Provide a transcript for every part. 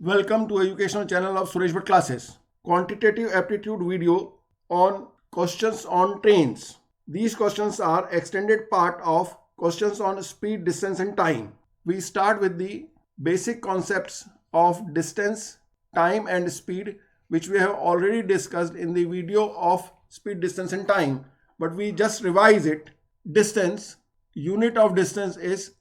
Welcome to educational channel of Suresh Bhatt Classes. Quantitative aptitude video on questions on trains. These questions are extended part of questions on speed, distance and time. We start with the basic concepts of distance, time and speed, which we have already discussed in the video of speed, distance and time, but we just revise it. Distance, unit of distance is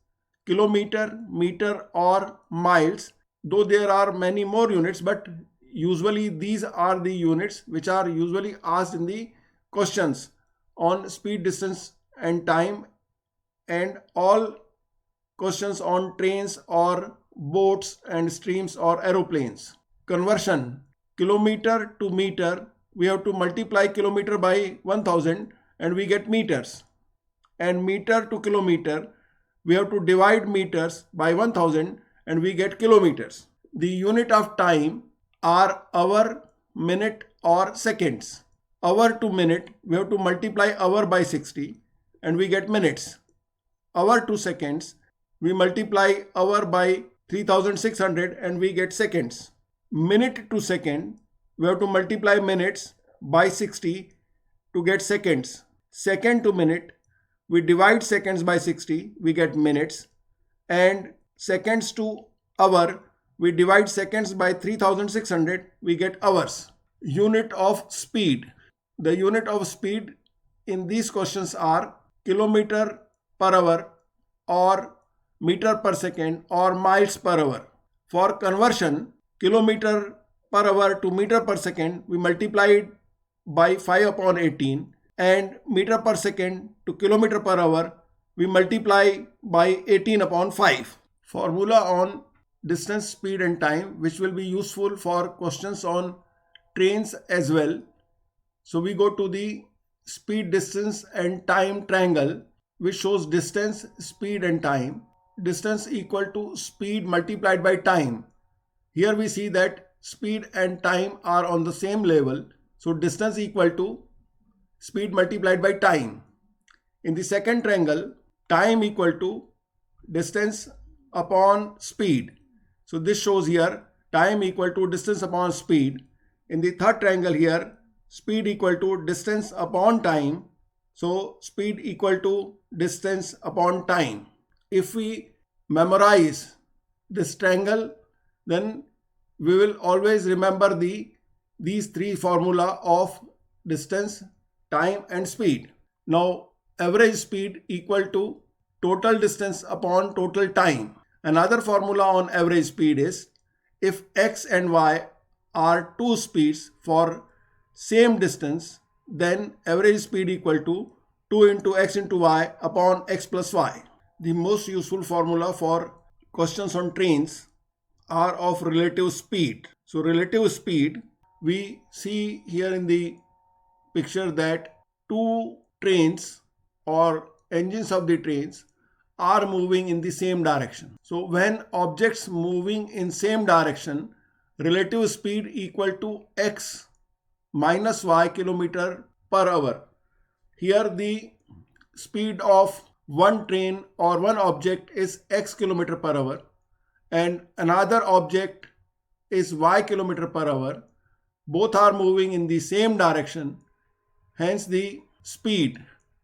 kilometer, meter or miles, though there are many more units, but usually these are the units which are usually asked in the questions on speed, distance and time, and all questions on trains or boats and streams or aeroplanes. Conversion, kilometer to meter, we have to multiply kilometer by 1000 and we get meters, and meter to kilometer, we have to divide meters by 1000 and we get kilometers. The unit of time are hour, minute or seconds. Hour to minute, we have to multiply hour by 60 and we get minutes. Hour to seconds, we multiply hour by 3600 and we get seconds. Minute to second, we have to multiply minutes by 60 to get seconds. Second to minute, we divide seconds by 60, we get minutes, and seconds to hour, we divide seconds by 3600, we get hours. Unit of speed. The unit of speed in these questions are kilometer per hour or meter per second or miles per hour. For conversion, kilometer per hour to meter per second, we multiply it by 5 upon 18, and meter per second to kilometer per hour, we multiply by 18 upon 5. Formula on distance, speed and time, which will be useful for questions on trains as well. So we go to the speed, distance and time triangle, which shows distance, speed and time. Distance equal to speed multiplied by time. Here we see that speed and time are on the same level. So distance equal to speed multiplied by time. In the second triangle, time equal to distance upon speed. So this shows here time equal to distance upon speed. In the third triangle here, speed equal to distance upon time. So speed equal to distance upon time. If we memorize this triangle, then we will always remember these three formula of distance, time and speed. Now average speed equal to total distance upon total time. Another formula on average speed is if x and y are two speeds for same distance, then average speed equal to 2 into x into y upon x plus y. The most useful formula for questions on trains are of relative speed. So relative speed, we see here in the picture that two trains or engines of the trains are moving in the same direction. So when objects moving in same direction, relative speed equal to x minus y kilometer per hour. Here the speed of one train or one object is x kilometer per hour and another object is y kilometer per hour. Both are moving in the same direction. Hence the speed,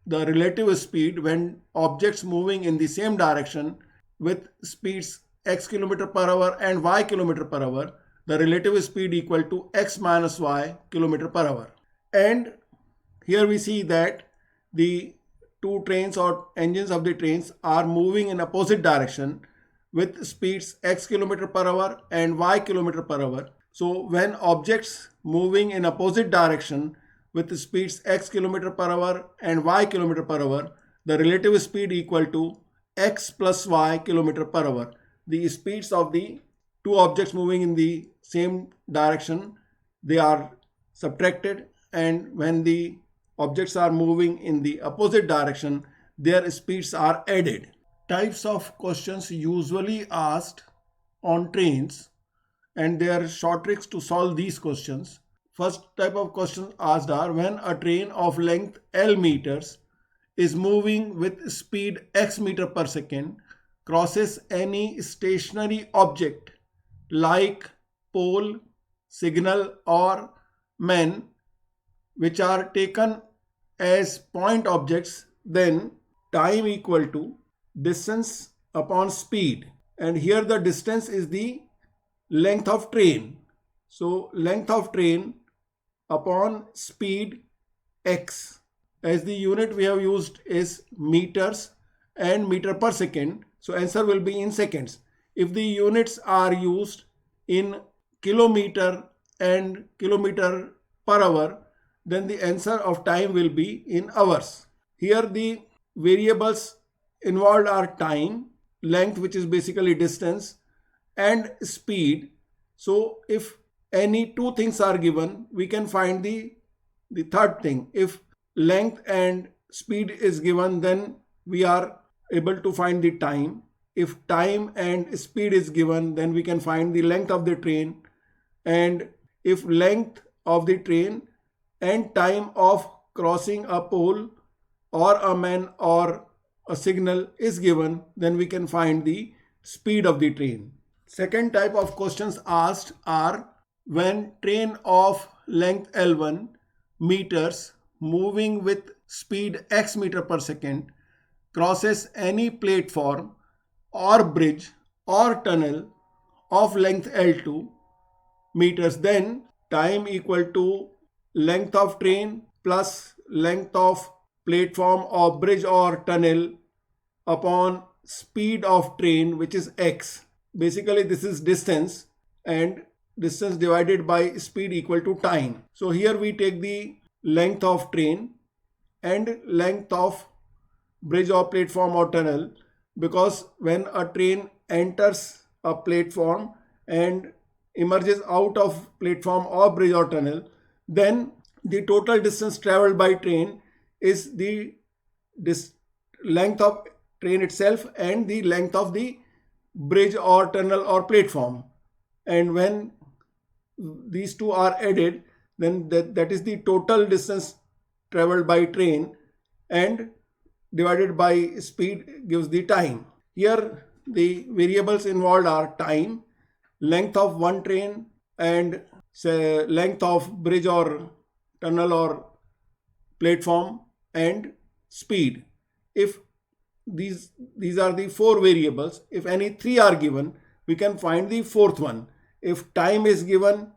the relative speed when objects moving in the same direction with speeds x kilometer per hour and y kilometer per hour, the relative speed equal to x minus y kilometer per hour. And here we see that the two trains or engines of the trains are moving in opposite direction with speeds x kilometer per hour and y kilometer per hour. So when objects moving in opposite direction with speeds x kilometer per hour and y kilometer per hour, the relative speed equal to x plus y kilometer per hour. The speeds of the two objects moving in the same direction, they are subtracted, and when the objects are moving in the opposite direction, their speeds are added. Types of questions usually asked on trains and their short tricks to solve these questions. First type of questions asked are when a train of length L meters is moving with speed x meter per second, crosses any stationary object like pole, signal or man which are taken as point objects, then time equal to distance upon speed. And here the distance is the length of train. So length of train upon speed x. As the unit we have used is meters and meter per second. So answer will be in seconds. If the units are used in kilometer and kilometer per hour, then the answer of time will be in hours. Here the variables involved are time, length which is basically distance, and speed. So if any two things are given, we can find the third thing. If length and speed is given, then we are able to find the time. If time and speed is given, then we can find the length of the train. And if length of the train and time of crossing a pole or a man or a signal is given, then we can find the speed of the train. Second type of questions asked are when train of length L1 meters moving with speed x meter per second crosses any platform or bridge or tunnel of length L2 meters, then time equal to length of train plus length of platform or bridge or tunnel upon speed of train, which is x. Basically this is distance, and distance divided by speed equal to time. So here we take the length of train and length of bridge or platform or tunnel, because when a train enters a platform and emerges out of platform or bridge or tunnel, then the total distance traveled by train is the length of train itself and the length of the bridge or tunnel or platform. And when these two are added, then that is the total distance traveled by train, and divided by speed gives the time. Here the variables involved are time, length of one train, and say length of bridge or tunnel or platform, and speed. If these are the four variables, if any three are given, we can find the fourth one. If time is given,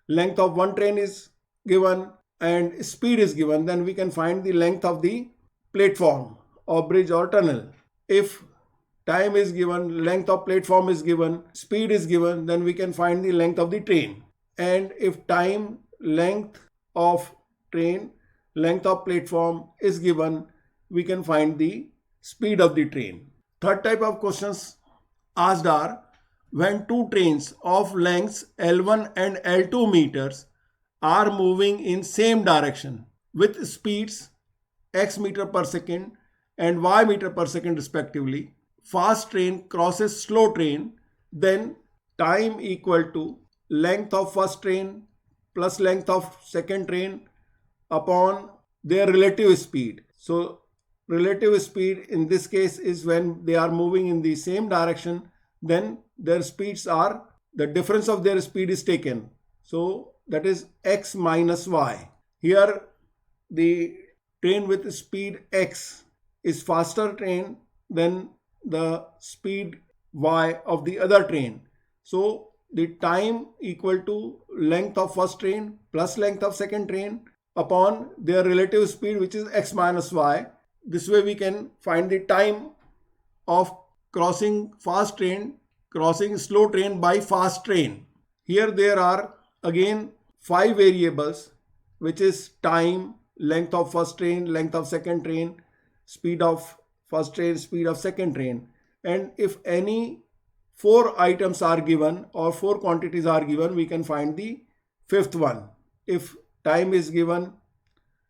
length of one train is given, and speed is given, then we can find the length of the platform or bridge or tunnel. If time is given, length of platform is given, speed is given, then we can find the length of the train. And if time, length of train, length of platform is given, we can find the speed of the train. Third type of questions asked are when two trains of lengths L1 and L2 meters are moving in same direction with speeds x meter per second and y meter per second respectively, fast train crosses slow train, then time equal to length of first train plus length of second train upon their relative speed. So relative speed in this case is when they are moving in the same direction, then their speeds are, the difference of their speed is taken. So that is x minus y. Here the train with speed x is faster train than the speed y of the other train. So the time equal to length of first train plus length of second train upon their relative speed, which is x minus y. This way we can find the time of crossing fast train, crossing slow train by fast train. Here there are again 5 variables, which is time, length of first train, length of second train, speed of first train, speed of second train. And if any 4 items are given or 4 quantities are given, we can find the fifth one. If time is given,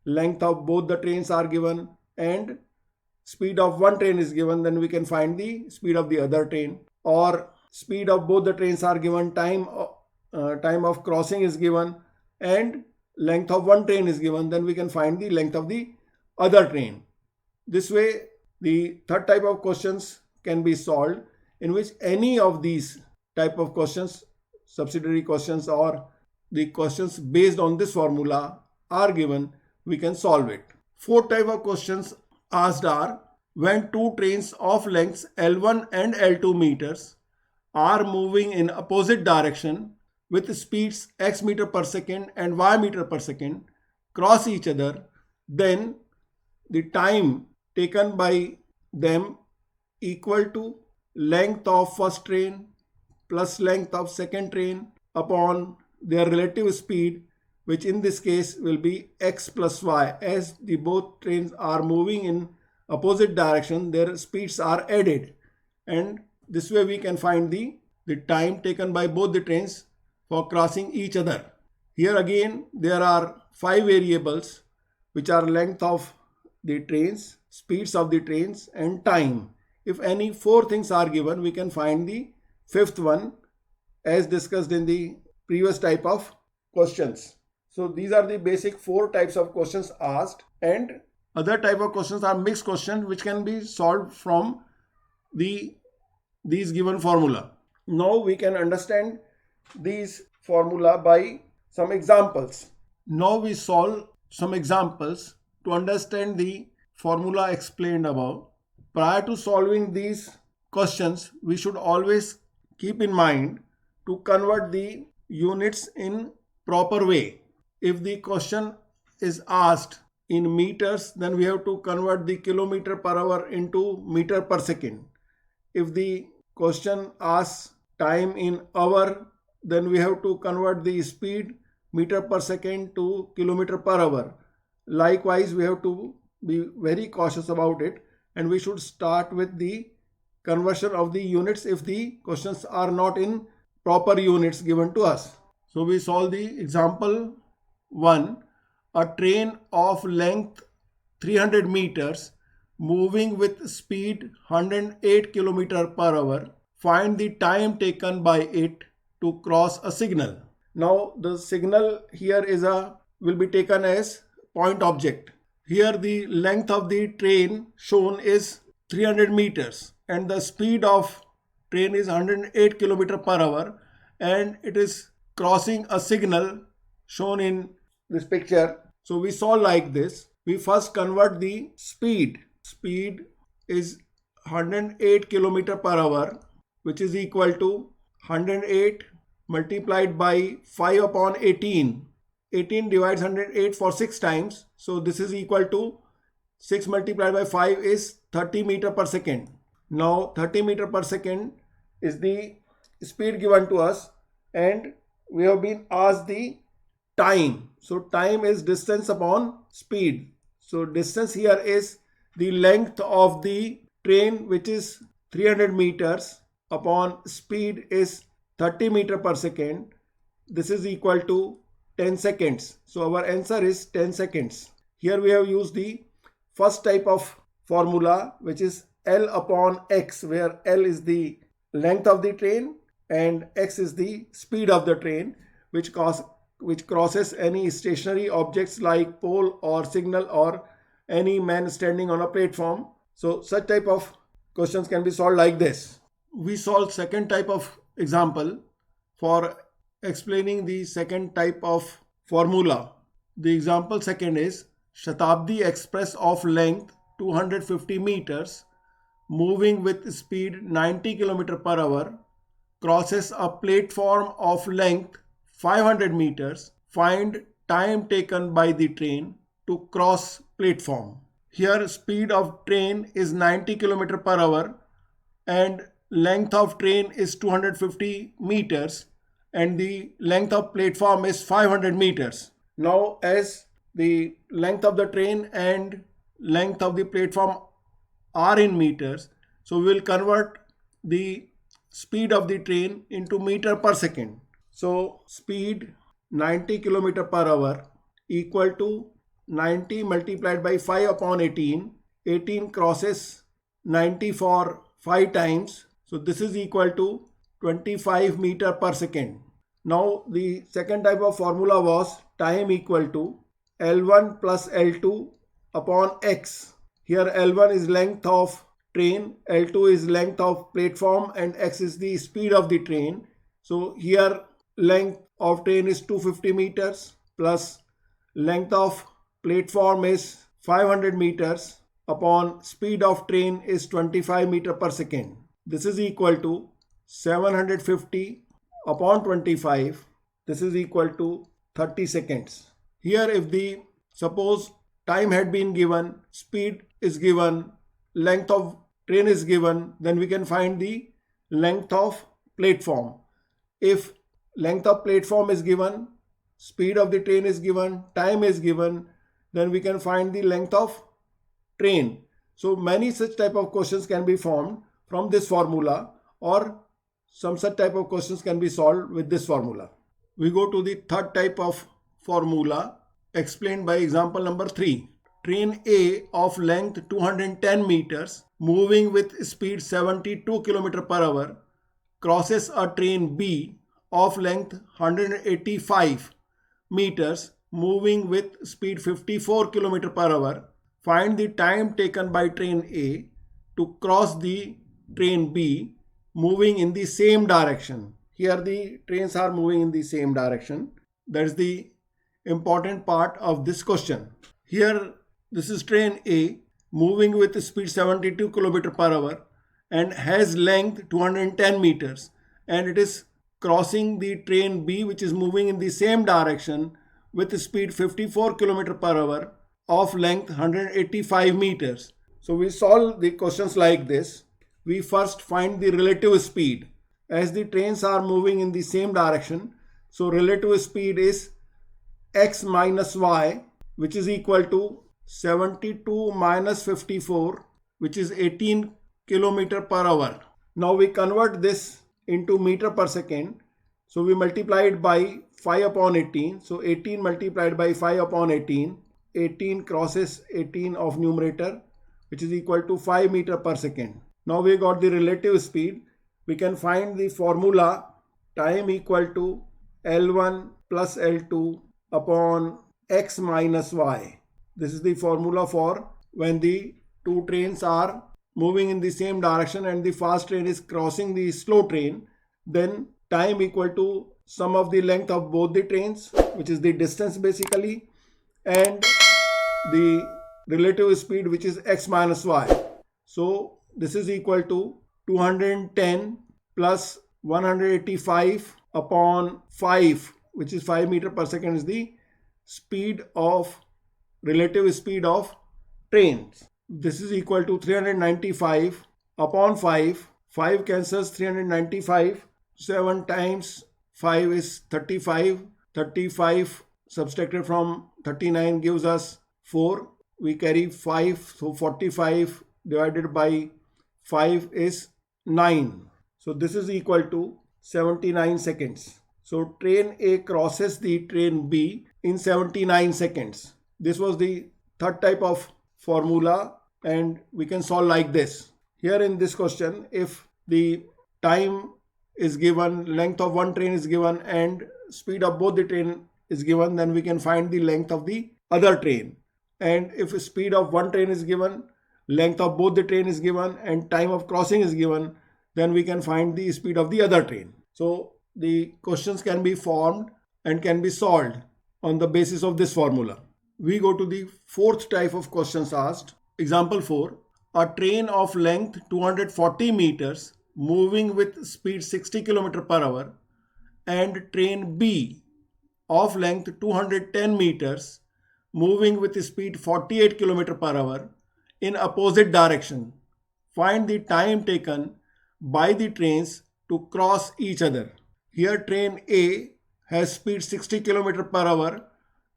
length of both the trains are given, and speed of one train is given, then we can find the speed of the other train. Or speed of both the trains are given, time of crossing is given, and length of one train is given, then we can find the length of the other train. This way the third type of questions can be solved, in which any of these type of questions subsidiary questions or the questions based on this formula are given, we can solve it. Fourth type of questions asked are when two trains of lengths L1 and L2 meters are moving in opposite direction with speeds x meter per second and y meter per second cross each other, then the time taken by them equal to length of first train plus length of second train upon their relative speed, which in this case will be x plus y. As the both trains are moving in opposite direction, their speeds are added, and this way we can find the time taken by both the trains for crossing each other. Here again there are 5 variables which are length of the trains, speeds of the trains and time. If any 4 things are given, we can find the 5th one as discussed in the previous type of questions. So these are the basic 4 types of questions asked, and other type of questions are mixed questions which can be solved from these given formula. Now we can understand these formula by some examples. Now we solve some examples to understand the formula explained above. Prior to solving these questions, we should always keep in mind to convert the units in proper way. If the question is asked in meters, then we have to convert the kilometer per hour into meter per second. If the question asks time in hour, then we have to convert the speed meter per second to kilometer per hour. Likewise, we have to be very cautious about it, and we should start with the conversion of the units if the questions are not in proper units given to us. So we solve the example 1. A train of length 300 meters moving with speed 108 km per hour. Find the time taken by it to cross a signal. Now the signal here will be taken as point object. Here the length of the train shown is 300 meters and the speed of train is 108 km per hour, and it is crossing a signal shown in this picture. So we solve like this. We first convert the speed. Speed is 108 km per hour, which is equal to 108 multiplied by 5 upon 18. 18 divides 108 for 6 times. So this is equal to 6 multiplied by 5 is 30 meter per second. Now 30 meter per second is the speed given to us, and we have been asked the time. So time is distance upon speed. So distance here is the length of the train, which is 300 meters upon speed is 30 meter per second. This is equal to 10 seconds. So our answer is 10 seconds. Here we have used the first type of formula, which is L upon X, where L is the length of the train and X is the speed of the train, which crosses any stationary objects like pole or signal or any man standing on a platform. So such type of questions can be solved like this. We solve second type of example for explaining the second type of formula. The example second is Shatabdi Express of length 250 meters moving with speed 90 km per hour crosses a platform of length 500 meters. Find time taken by the train to cross platform. Here speed of train is 90 km per hour and length of train is 250 meters and the length of platform is 500 meters. Now as the length of the train and length of the platform are in meters, so we will convert the speed of the train into meter per second. So speed 90 km per hour equal to 90 multiplied by 5 upon 18. 18 crosses 90 for 5 times. So this is equal to 25 meter per second. Now the second type of formula was time equal to L1 plus L2 upon X. Here L1 is length of train, L2 is length of platform and X is the speed of the train. So here length of train is 250 meters plus length of platform is 500 meters upon speed of train is 25 meter per second. This is equal to 750 upon 25. This is equal to 30 seconds. Here if the suppose time had been given, speed is given, length of train is given, then we can find the length of platform. If length of platform is given, speed of the train is given, time is given, then we can find the length of train. So many such type of questions can be formed from this formula, or some such type of questions can be solved with this formula. We go to the third type of formula explained by example number 3. Train A of length 210 meters moving with speed 72 km per hour crosses a train B of length 185 meters moving with speed 54 km per hour. Find the time taken by train A to cross the train B moving in the same direction. Here the trains are moving in the same direction. That is the important part of this question. Here this is train A moving with speed 72 km per hour and has length 210 meters, and it is crossing the train B which is moving in the same direction with speed 54 km per hour of length 185 meters. So we solve the questions like this. We first find the relative speed. As the trains are moving in the same direction, so relative speed is x minus y, which is equal to 72 minus 54, which is 18 km per hour. Now we convert this into meter per second. So we multiply it by 5 upon 18. So 18 multiplied by 5 upon 18. 18 crosses 18 of numerator, which is equal to 5 meter per second. Now we got the relative speed. We can find the formula time equal to L1 plus L2 upon x minus y. This is the formula for when the two trains are moving in the same direction and the fast train is crossing the slow train. Then time equal to sum of the length of both the trains, which is the distance basically, and the relative speed, which is x minus y. So this is equal to 210 plus 185 upon 5, which is 5 meter per second, is the speed of relative speed of trains. This is equal to 395 upon 5. 5 cancels 395. 7 times 5 is 35. 35 subtracted from 39 gives us 4. We carry 5. So 45 divided by 5 is 9. So this is equal to 79 seconds. So train A crosses the train B in 79 seconds. This was the third type of formula, and we can solve like this. Here in this question, if the time is given, length of one train is given, and speed of both the train is given, then we can find the length of the other train. And if speed of one train is given, length of both the train is given, and time of crossing is given, then we can find the speed of the other train. So the questions can be formed and can be solved on the basis of this formula. We go to the fourth type of questions asked. Example 4. A train of length 240 meters moving with speed 60 km per hour and train B of length 210 meters moving with speed 48 km per hour in opposite direction. Find the time taken by the trains to cross each other. Here train A has speed 60 km per hour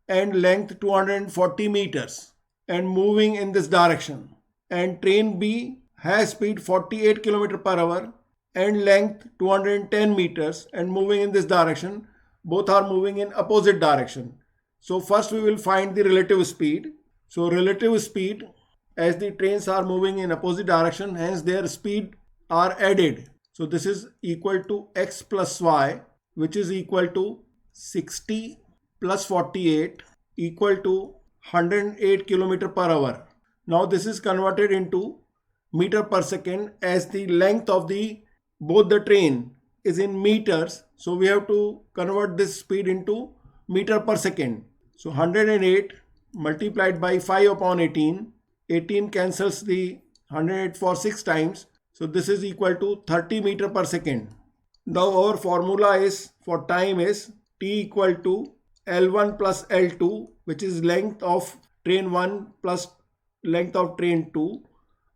and length 240 meters and moving in this direction. And train B has speed 48 km per hour and length 210 meters and moving in this direction. Both are moving in opposite direction. So first we will find the relative speed. So relative speed, as the trains are moving in opposite direction, hence their speed are added. So this is equal to x plus y, which is equal to 60 plus 48 equal to 108 km per hour. Now this is converted into meter per second, as the length of both the train is in meters, so we have to convert this speed into meter per second. So 108 multiplied by 5 upon 18. 18 cancels the 108 for 6 times. So this is equal to 30 meter per second. Now our formula is for time is T equal to L1 plus L2, which is length of train 1 plus length of train 2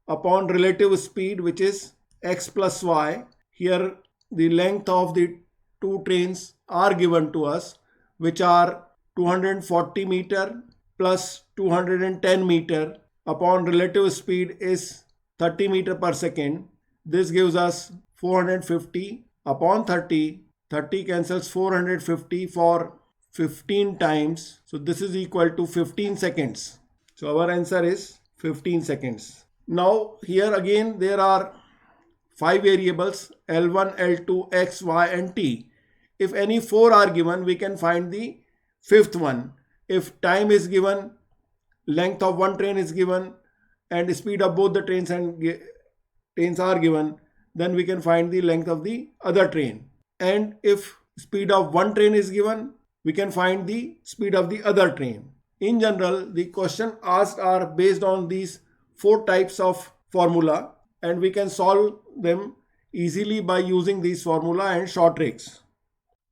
upon relative speed, which is x plus y. Here the length of the two trains are given to us, which are 240 meter plus 210 meter upon relative speed is 30 meter per second. This gives us 450 upon 30. 30 cancels 450 for 15 times. So this is equal to 15 seconds. So our answer is 15 seconds. Now here again there are 5 variables L1, L2, X, Y and T. If any 4 are given, we can find the fifth one. If time is given, length of one train is given and speed of both the trains are given, then we can find the length of the other train. And if speed of one train is given, we can find the speed of the other train. In general, the question asked are based on these 4 types of formula, and we can solve them easily by using these formula and short tricks.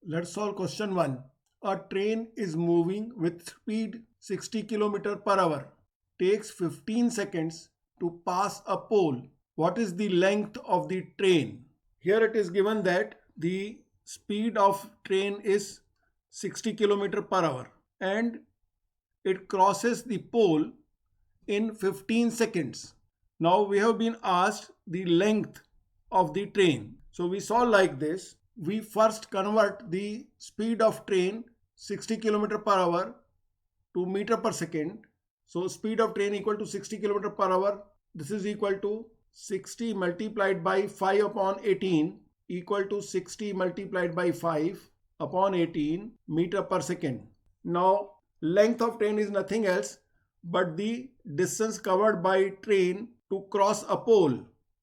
Let's solve question 1. A train is moving with speed 60 km per hour. Takes 15 seconds to pass a pole. What is the length of the train? Here it is given that the speed of train is 60 km per hour and it crosses the pole in 15 seconds. Now we have been asked the length of the train. So we solve like this. We first convert the speed of train 60 km per hour to meter per second. So speed of train equal to 60 km per hour. This is equal to 60 multiplied by 5 upon 18 equal to 60 multiplied by 5 upon 18 meter per second. Now length of train is nothing else but the distance covered by train to cross a pole.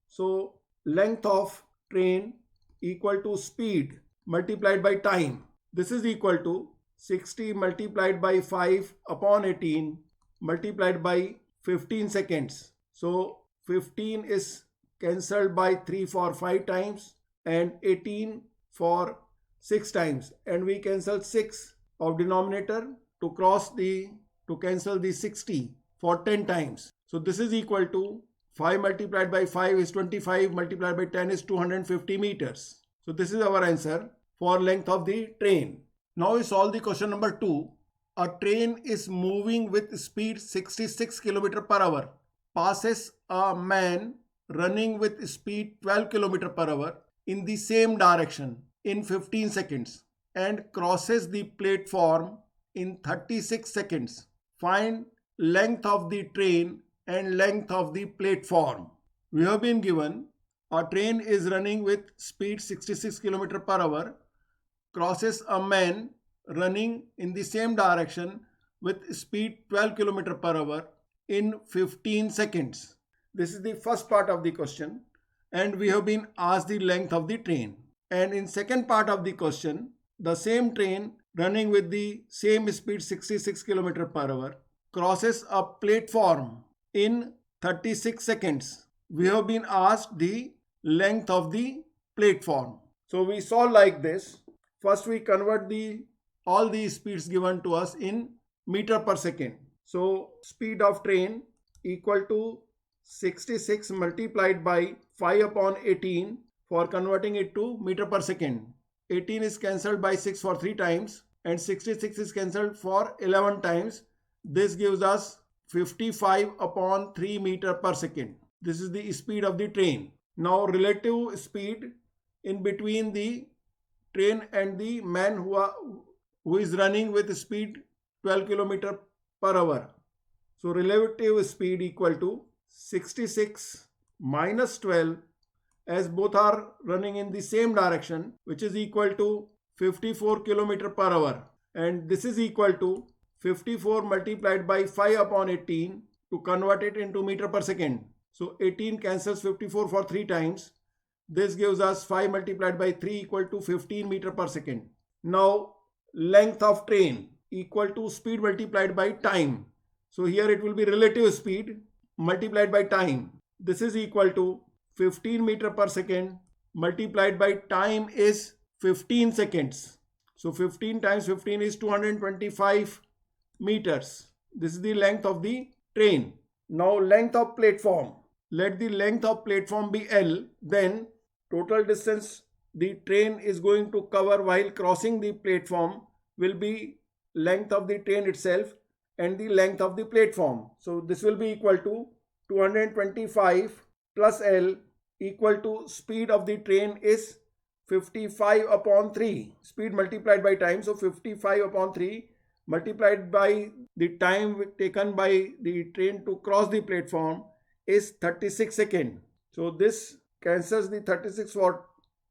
So length of train equal to speed multiplied by time. This is equal to 60 multiplied by 5 upon 18 multiplied by 15 seconds. So 15 is cancelled by 3 for 5 times and 18 for 6 times, and we cancel 6 of denominator to cancel the 60 for 10 times. So this is equal to 5 multiplied by 5 is 25 multiplied by 10 is 250 meters. So this is our answer for length of the train. Now we solve the question number 2. A train is moving with speed 66 km per hour. Passes a man running with speed 12 km per hour in the same direction in 15 seconds and crosses the platform in 36 seconds. Find length of the train and length of the platform. We have been given a train is running with speed 66 km per hour, crosses a man running in the same direction with speed 12 km per hour in 15 seconds. This is the first part of the question, and we have been asked the length of the train. And in second part of the question, the same train running with the same speed 66 km per hour crosses a platform in 36 seconds. We have been asked the length of the platform. So we solve like this. First we convert all the speeds given to us in meter per second. So speed of train equal to 66 multiplied by 5 upon 18 for converting it to meter per second. 18 is cancelled by 6 for 3 times and 66 is cancelled for 11 times. This gives us 55 upon 3 meter per second. This is the speed of the train. Now relative speed in between the train and the man who is running with speed 12 km per hour. So relative speed equal to 66 minus 12, as both are running in the same direction, which is equal to 54 km per hour, and this is equal to 54 multiplied by 5 upon 18 to convert it into meter per second. So 18 cancels 54 for 3 times. This gives us 5 multiplied by 3 equal to 15 meter per second. Now length of train equal to speed multiplied by time. So here it will be relative speed multiplied by time. This is equal to 15 meter per second multiplied by time is 15 seconds. So 15 times 15 is 225 meters. This is the length of the train. Now length of platform. Let the length of platform be L. Then total distance the train is going to cover while crossing the platform will be length of the train itself and the length of the platform. So this will be equal to 225 plus L equal to speed of the train is 55 upon 3. Speed multiplied by time. So 55 upon 3 multiplied by the time taken by the train to cross the platform is 36 seconds. So this cancels the 36 for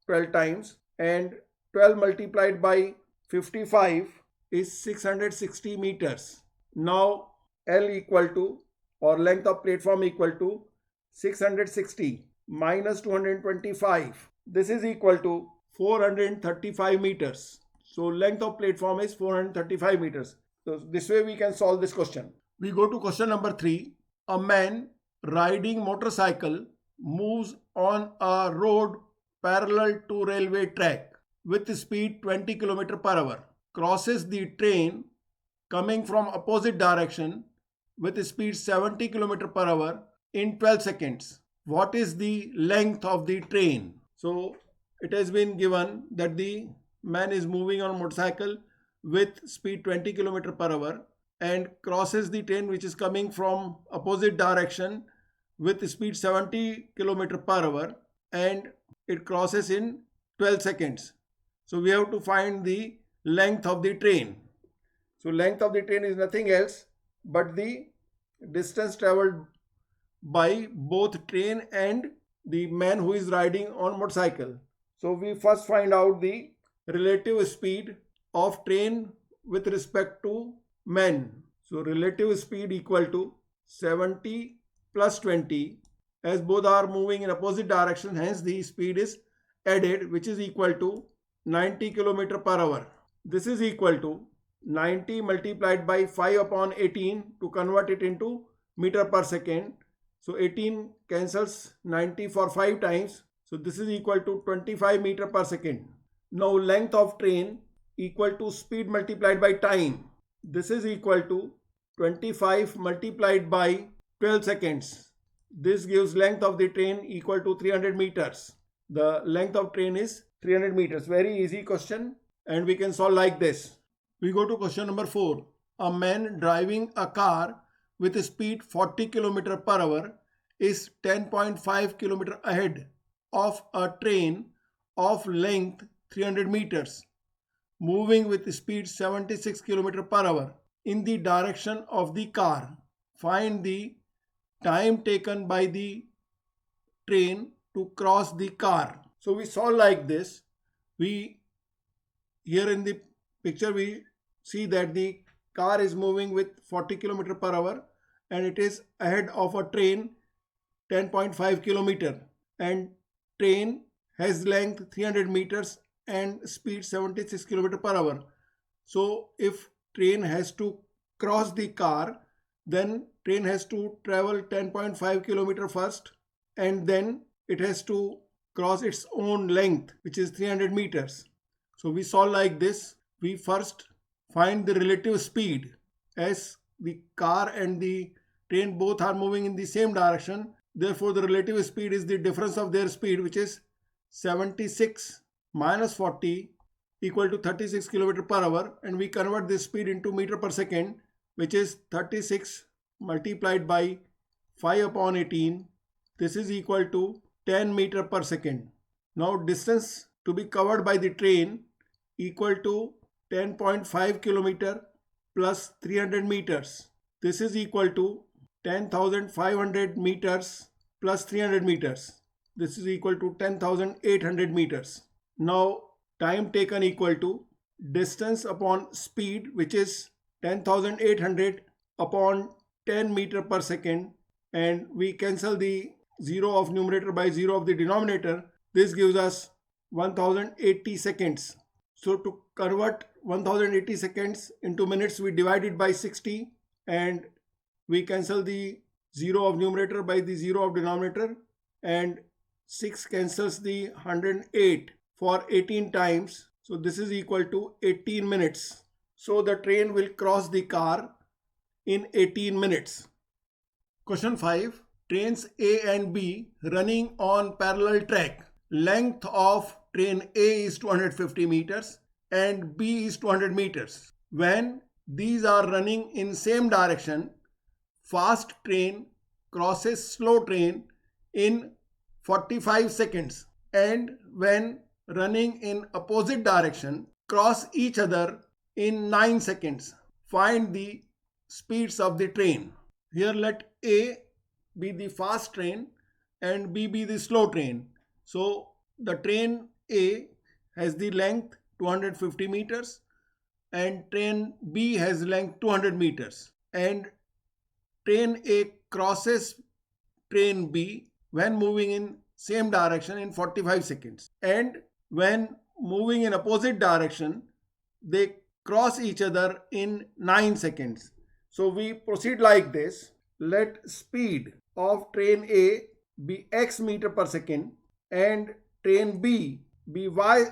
12 times, and 12 multiplied by 55 is 660 meters. Now L equal to, or length of platform equal to 660 minus 225. This is equal to 435 meters. So length of platform is 435 meters. So this way we can solve this question. We go to question number 3. A man riding motorcycle moves on a road parallel to railway track with speed 20 km per hour. Crosses the train coming from opposite direction with speed 70 km per hour in 12 seconds. What is the length of the train? So it has been given that the man is moving on motorcycle with speed 20 km per hour and crosses the train which is coming from opposite direction with speed 70 km per hour, and it crosses in 12 seconds. So we have to find the length of the train. So length of the train is nothing else but the distance traveled by both train and the man who is riding on motorcycle. So we first find out the relative speed of train with respect to man. So relative speed equal to 70 plus 20, as both are moving in opposite direction, hence the speed is added, which is equal to 90 km per hour. This is equal to 90 multiplied by 5 upon 18 to convert it into meter per second. So 18 cancels 90 for 5 times. So this is equal to 25 meter per second. Now length of train equal to speed multiplied by time. This is equal to 25 multiplied by 12 seconds. This gives length of the train equal to 300 meters. The length of train is 300 meters. Very easy question, and we can solve like this. We go to question number 4. A man driving a car with a speed 40 km per hour is 10.5 km ahead of a train of length 300 meters moving with speed 76 km per hour in the direction of the car. Find the time taken by the train to cross the car. So we solve like this. Here in the picture we see that the car is moving with 40 km per hour and it is ahead of a train 10.5 km, and train has length 300 meters and speed 76 km per hour. So if train has to cross the car, then train has to travel 10.5 km first, and then it has to cross its own length, which is 300 meters. So we solve like this. We first find the relative speed, as the car and the train both are moving in the same direction. Therefore the relative speed is the difference of their speed, which is 76 minus 40 equal to 36 km per hour, and we convert this speed into meter per second, which is 36 multiplied by 5 upon 18. This is equal to 10 meter per second. Now distance to be covered by the train equal to 10.5 km plus 300 meters. This is equal to 10,500 meters plus 300 meters. This is equal to 10,800 meters. Now time taken equal to distance upon speed, which is 10,800 upon 10 meter per second, and we cancel the 0 of numerator by 0 of the denominator. This gives us 1080 seconds. So to convert 1080 seconds into minutes, we divide it by 60 and we cancel the 0 of numerator by the 0 of denominator, and 6 cancels the 108 for 18 times. So this is equal to 18 minutes. So the train will cross the car in 18 minutes. Question 5. Trains A and B running on parallel track. Length of train A is 250 meters and B is 200 meters. When these are running in same direction, fast train crosses slow train in 45 seconds, and when running in opposite direction, cross each other in 9 seconds. Find the speeds of the train. Here let A be the fast train and B be the slow train. So the train A has the length 250 meters and train B has length 200 meters, and train A crosses train B when moving in same direction in 45 seconds, and when moving in opposite direction they cross each other in 9 seconds. So we proceed like this. Let speed of train A be x meter per second and train B be y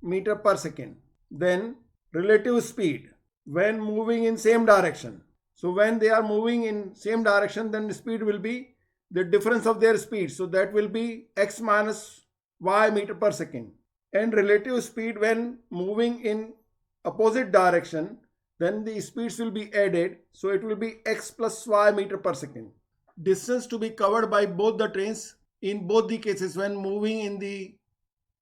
meter per second. Then relative speed when moving in same direction. So when they are moving in same direction, then the speed will be the difference of their speed. So that will be x minus y meter per second. And relative speed when moving in opposite direction, then the speeds will be added. So it will be x plus y meter per second. Distance to be covered by both the trains in both the cases when moving in the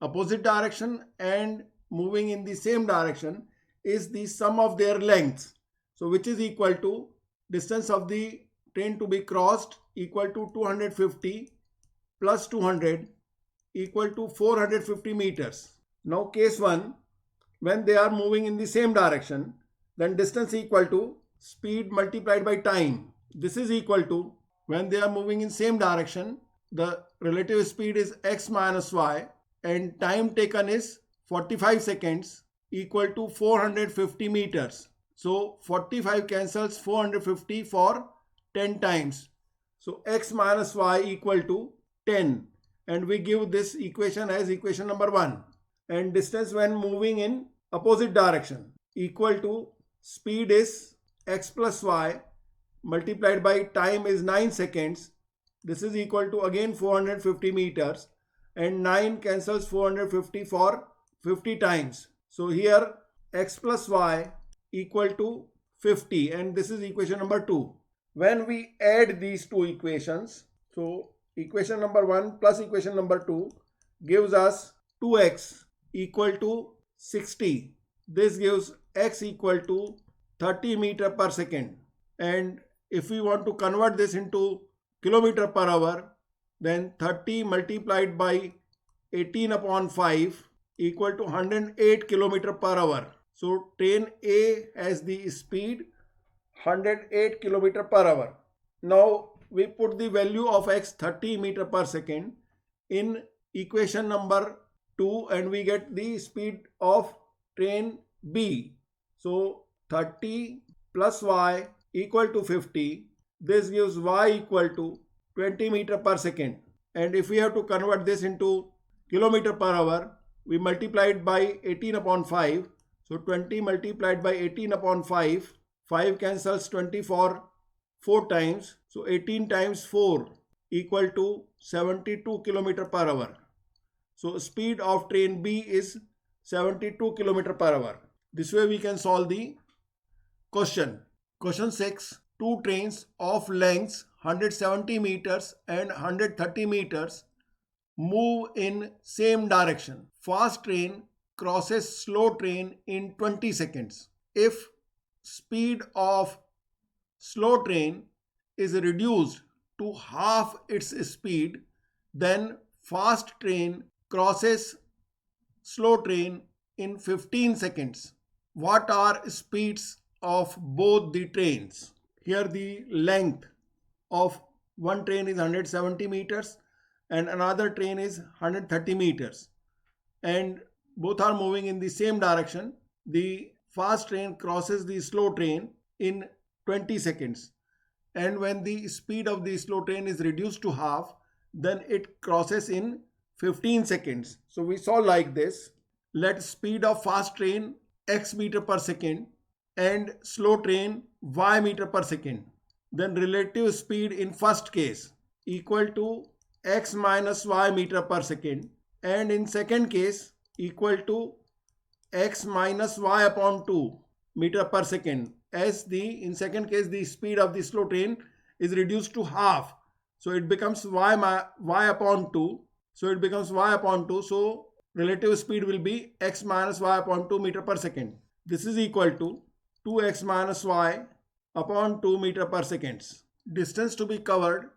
opposite direction and moving in the same direction is the sum of their lengths. So which is equal to distance of the train to be crossed equal to 250 plus 200 equal to 450 meters. Now case 1, when they are moving in the same direction, then distance equal to speed multiplied by time. This is equal to, when they are moving in same direction, the relative speed is x minus y and time taken is 45 seconds equal to 450 meters. So 45 cancels 450 for 10 times. So x minus y equal to 10, and we give this equation as equation number 1. And distance when moving in opposite direction equal to speed is x plus y multiplied by time is 9 seconds. This is equal to again 450 meters, and 9 cancels 450 for 50 times. So here x plus y equal to 50, and this is equation number 2. When we add these two equations, so equation number 1 plus equation number 2 gives us 2x equal to 60. This gives x equal to 30 meter per second. And if we want to convert this into kilometer per hour, then 30 multiplied by 18 upon 5 equal to 108 kilometer per hour. So train A has the speed 108 kilometer per hour. Now we put the value of x 30 meter per second in equation number 2 and we get the speed of train B. So 30 plus y equal to 50. This gives y equal to 20 meter per second. And if we have to convert this into kilometer per hour, we multiply it by 18 upon 5. So 20 multiplied by 18 upon 5. 5 cancels 20 for 4 times. So 18 times 4 equal to 72 kilometer per hour. So speed of train B is 72 kilometer per hour. This way we can solve the question. Question 6. Two trains of lengths 170 meters and 130 meters move in same direction. Fast train crosses slow train in 20 seconds. If speed of slow train is reduced to half its speed, then fast train crosses slow train in 15 seconds. What are speeds of both the trains? Here the length of one train is 170 meters and another train is 130 meters, and both are moving in the same direction. The fast train crosses the slow train in 20 seconds, and when the speed of the slow train is reduced to half, then it crosses in 15 seconds. So we saw like this: let speed of fast train x meter per second and slow train y meter per second. Then relative speed in first case equal to x minus y meter per second, and in second case equal to x minus y upon 2 meter per second, as in second case the speed of the slow train is reduced to half, so it becomes y upon 2. So relative speed will be x minus y upon 2 meter per second. This is equal to 2x minus y upon 2 meter per seconds. Distance to be covered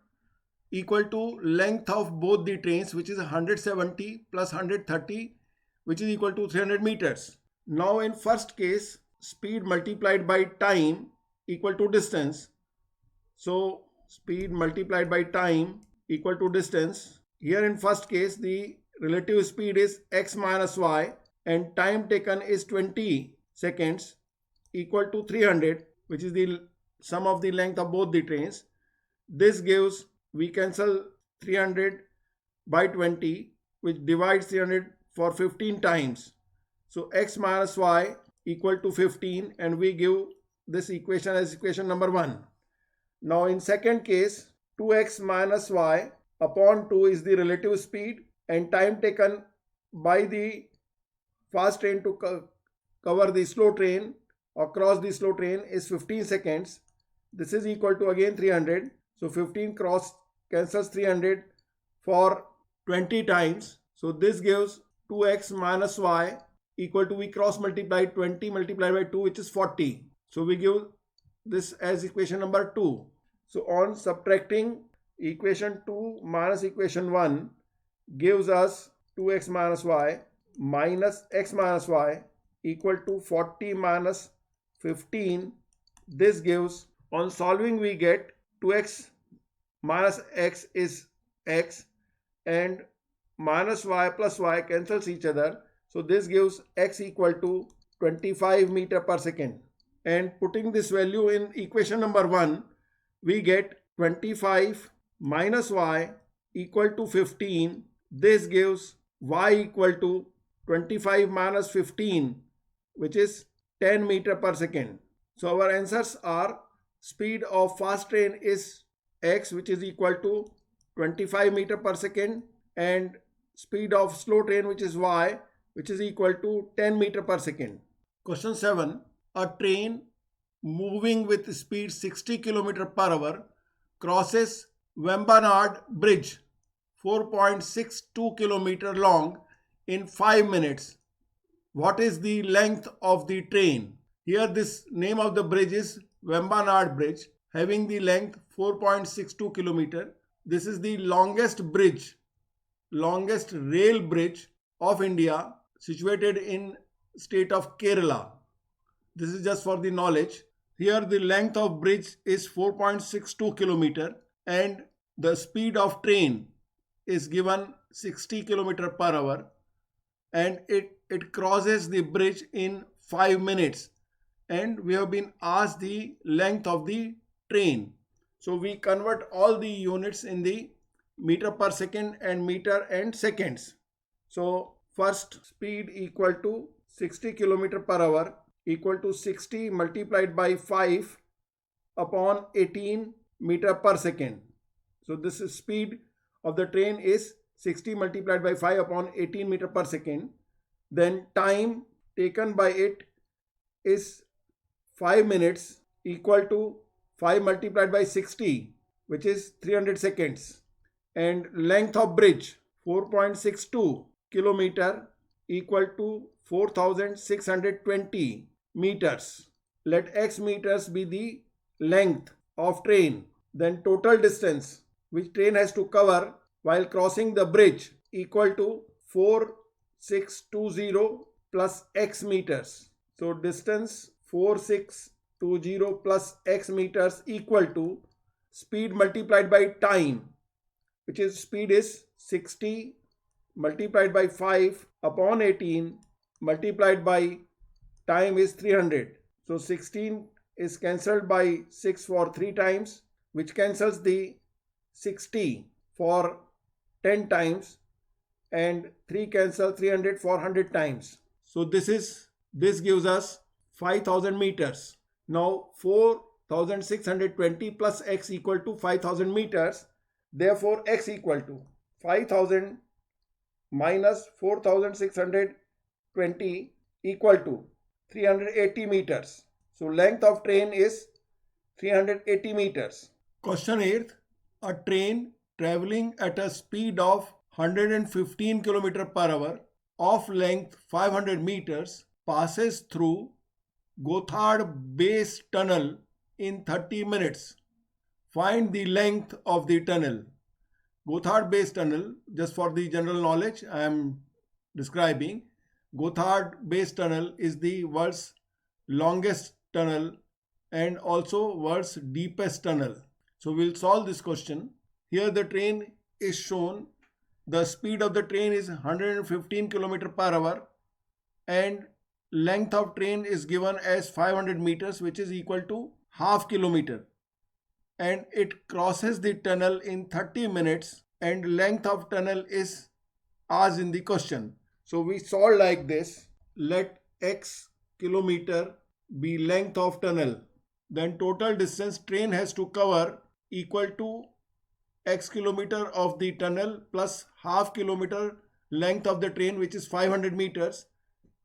equal to length of both the trains, which is 170 plus 130, which is equal to 300 meters. Now in first case, speed multiplied by time equal to distance. So speed multiplied by time equal to distance. Here in first case, the relative speed is x minus y and time taken is 20 seconds equal to 300, which is the sum of the length of both the trains. This gives, we cancel 300 by 20, which divides 300 for 15 times. So x minus y equal to 15, and we give this equation as equation number 1. Now in second case, 2x minus y upon 2 is the relative speed, and time taken by the fast train to cover the slow train or cross the slow train is 15 seconds. This is equal to again 300. So 15 cross cancels 300 for 20 times. So this gives 2x minus y equal to, we cross multiply 20 multiplied by 2, which is 40. So we give this as equation number 2. So on subtracting, equation 2 minus equation 1 gives us 2x minus y minus x minus y equal to 40 minus 15. This gives, on solving we get 2x minus x is x, and minus y plus y cancels each other. So this gives x equal to 25 meter per second. And putting this value in equation number 1, we get 25 minus y equal to 15. This gives y equal to 25 minus 15, which is 10 meter per second. So our answers are, speed of fast train is x, which is equal to 25 meter per second, and speed of slow train, which is y, which is equal to 10 meter per second. Question 7. A train moving with speed 60 km per hour crosses Vembanad Bridge, 4.62 km long, in 5 minutes. What is the length of the train? Here this name of the bridge is Vembanad Bridge, having the length 4.62 km. This is the longest rail bridge of India, situated in state of Kerala. This is just for the knowledge. Here the length of bridge is 4.62 km, and the speed of train is given 60 km per hour, and it crosses the bridge in 5 minutes, and we have been asked the length of the train. So we convert all the units in the meter per second and meter and seconds. So first, speed equal to 60 km per hour equal to 60 multiplied by 5 upon 18 meter per second. So this is speed of the train is 60 multiplied by 5 upon 18 meter per second. Then time taken by it is 5 minutes equal to 5 multiplied by 60, which is 300 seconds. And length of bridge 4.62 kilometer equal to 4620 meters. Let x meters be the length of train. Then total distance which train has to cover while crossing the bridge equal to 4620 plus x meters. So distance 4620 plus x meters equal to speed multiplied by time, which is speed is 60 multiplied by 5 upon 18 multiplied by time is 300. So 16 is cancelled by 6 for 3 times, which cancels the 60 for 10 times, and 3 cancel 300 for 100 times. So this gives us 5000 meters. Now 4620 plus x equal to 5000 meters. Therefore x equal to 5000 minus 4620 equal to 380 meters. So length of train is 380 meters. Question 8. A train traveling at a speed of 115 km per hour of length 500 meters passes through Gothard Base Tunnel in 30 minutes. Find the length of the tunnel. Gothard Base Tunnel, just for the general knowledge, I am describing. Gothard Base Tunnel is the world's longest tunnel and also world's deepest tunnel. So we'll solve this question. Here the train is shown. The speed of the train is 115 km per hour and length of train is given as 500 meters, which is equal to half kilometer, and it crosses the tunnel in 30 minutes and length of tunnel is asked in the question. So we solve like this. Let x kilometer be length of tunnel, then total distance train has to cover equal to x kilometer of the tunnel plus half kilometer length of the train, which is 500 meters,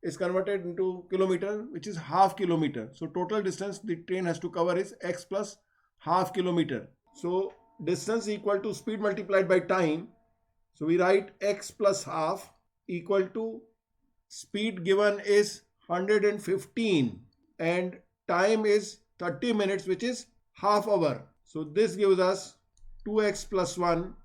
is converted into kilometer, which is half kilometer. So total distance the train has to cover is x plus half kilometer. So distance equal to speed multiplied by time. So we write x plus half equal to speed given is 115 and time is 30 minutes, which is half hour. So this gives us 2x plus 1